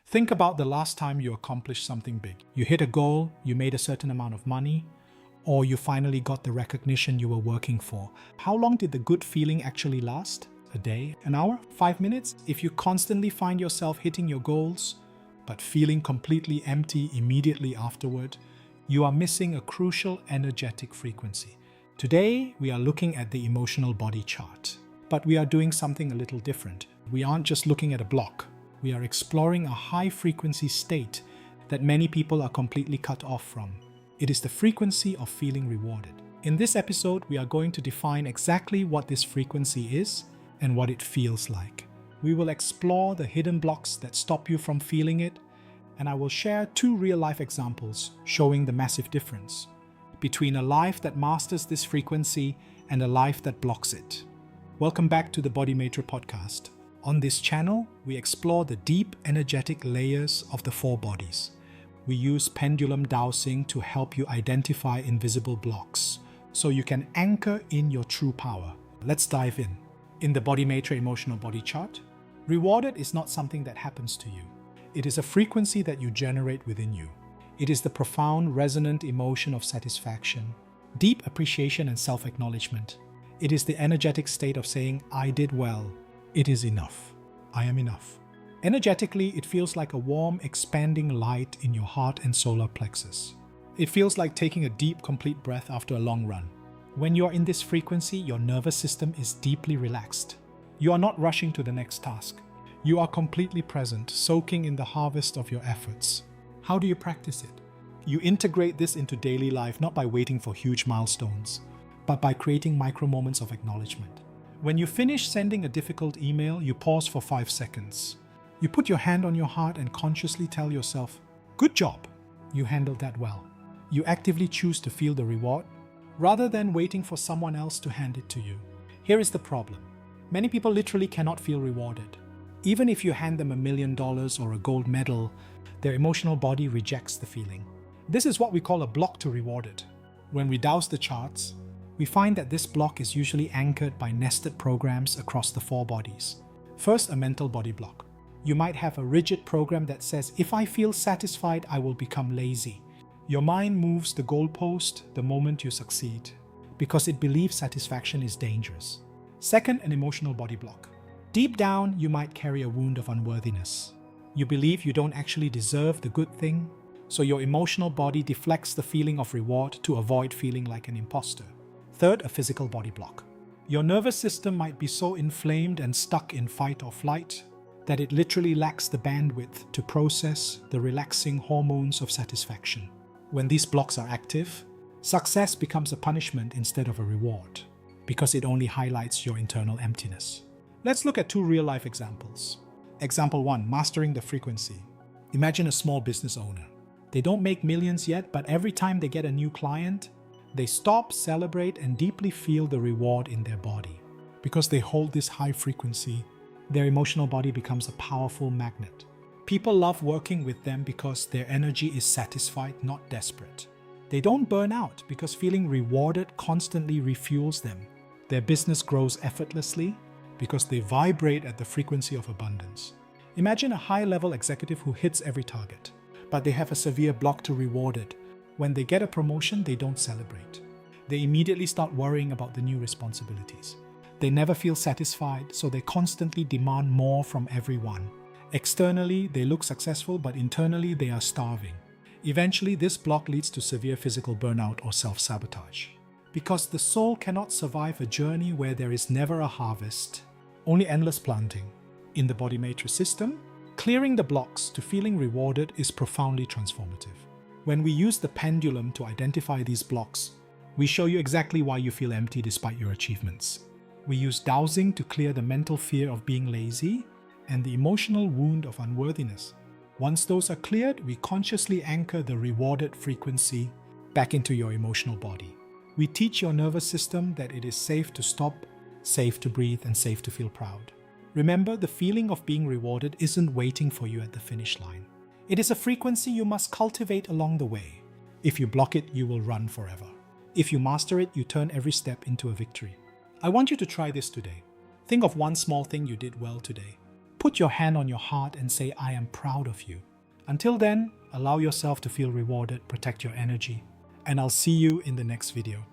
Think about the last time you accomplished something big. You hit a goal, you made a certain amount of money, or you finally got the recognition you were working for. How long did the good feeling actually last? A day? An hour? 5 minutes? If you constantly find yourself hitting your goals, but feeling completely empty immediately afterward, you are missing a crucial energetic frequency. Today, we are looking at the emotional body chart, but we are doing something a little different. We aren't just looking at a block. We are exploring a high-frequency state that many people are completely cut off from. It is the frequency of feeling rewarded. In this episode, we are going to define exactly what this frequency is and what it feels like. We will explore the hidden blocks that stop you from feeling it, and I will share 2 real-life examples showing the massive difference between a life that masters this frequency and a life that blocks it. Welcome back to the BodyMaitre podcast. On this channel, we explore the deep energetic layers of the 4 bodies. We use Pendulum Dowsing to help you identify invisible blocks so you can anchor in your true power. Let's dive in. In the BodyMaitre Emotional Body Chart, rewarded is not something that happens to you. It is a frequency that you generate within you. It is the profound, resonant emotion of satisfaction, deep appreciation and self-acknowledgement. It is the energetic state of saying, I did well. It is enough. I am enough. Energetically, it feels like a warm, expanding light in your heart and solar plexus. It feels like taking a deep, complete breath after a long run. When you are in this frequency, your nervous system is deeply relaxed. You are not rushing to the next task. You are completely present, soaking in the harvest of your efforts. How do you practice it? You integrate this into daily life not by waiting for huge milestones, but by creating micro moments of acknowledgement. When you finish sending a difficult email, you pause for 5 seconds. You put your hand on your heart and consciously tell yourself, good job, you handled that well. You actively choose to feel the reward, rather than waiting for someone else to hand it to you. Here is the problem. Many people literally cannot feel rewarded. Even if you hand them $1 million or a gold medal, their emotional body rejects the feeling. This is what we call a block to rewarded. When we douse the charts, we find that this block is usually anchored by nested programs across the 4 bodies. First, a mental body block. You might have a rigid program that says, if I feel satisfied, I will become lazy. Your mind moves the goalpost the moment you succeed, because it believes satisfaction is dangerous. Second, an emotional body block. Deep down, you might carry a wound of unworthiness. You believe you don't actually deserve the good thing, so your emotional body deflects the feeling of reward to avoid feeling like an imposter. Third, a physical body block. Your nervous system might be so inflamed and stuck in fight or flight that it literally lacks the bandwidth to process the relaxing hormones of satisfaction. When these blocks are active, success becomes a punishment instead of a reward, because it only highlights your internal emptiness. Let's look at 2 real-life examples. Example 1, mastering the frequency. Imagine a small business owner. They don't make millions yet, but every time they get a new client, they stop, celebrate, and deeply feel the reward in their body. Because they hold this high frequency, their emotional body becomes a powerful magnet. People love working with them because their energy is satisfied, not desperate. They don't burn out because feeling rewarded constantly refuels them. Their business grows effortlessly because they vibrate at the frequency of abundance. Imagine a high-level executive who hits every target, but they have a severe block to rewarded. When they get a promotion, they don't celebrate. They immediately start worrying about the new responsibilities. They never feel satisfied, so they constantly demand more from everyone. Externally, they look successful, but internally, they are starving. Eventually, this block leads to severe physical burnout or self-sabotage. Because the soul cannot survive a journey where there is never a harvest, only endless planting. In the BodyMaitre system, clearing the blocks to feeling rewarded is profoundly transformative. When we use the pendulum to identify these blocks, we show you exactly why you feel empty despite your achievements. We use dowsing to clear the mental fear of being lazy and the emotional wound of unworthiness. Once those are cleared, we consciously anchor the rewarded frequency back into your emotional body. We teach your nervous system that it is safe to stop, safe to breathe, and safe to feel proud. Remember, the feeling of being rewarded isn't waiting for you at the finish line. It is a frequency you must cultivate along the way. If you block it, you will run forever. If you master it, you turn every step into a victory. I want you to try this today. Think of one small thing you did well today. Put your hand on your heart and say, I am proud of you. Until then, allow yourself to feel rewarded, protect your energy, and I'll see you in the next video.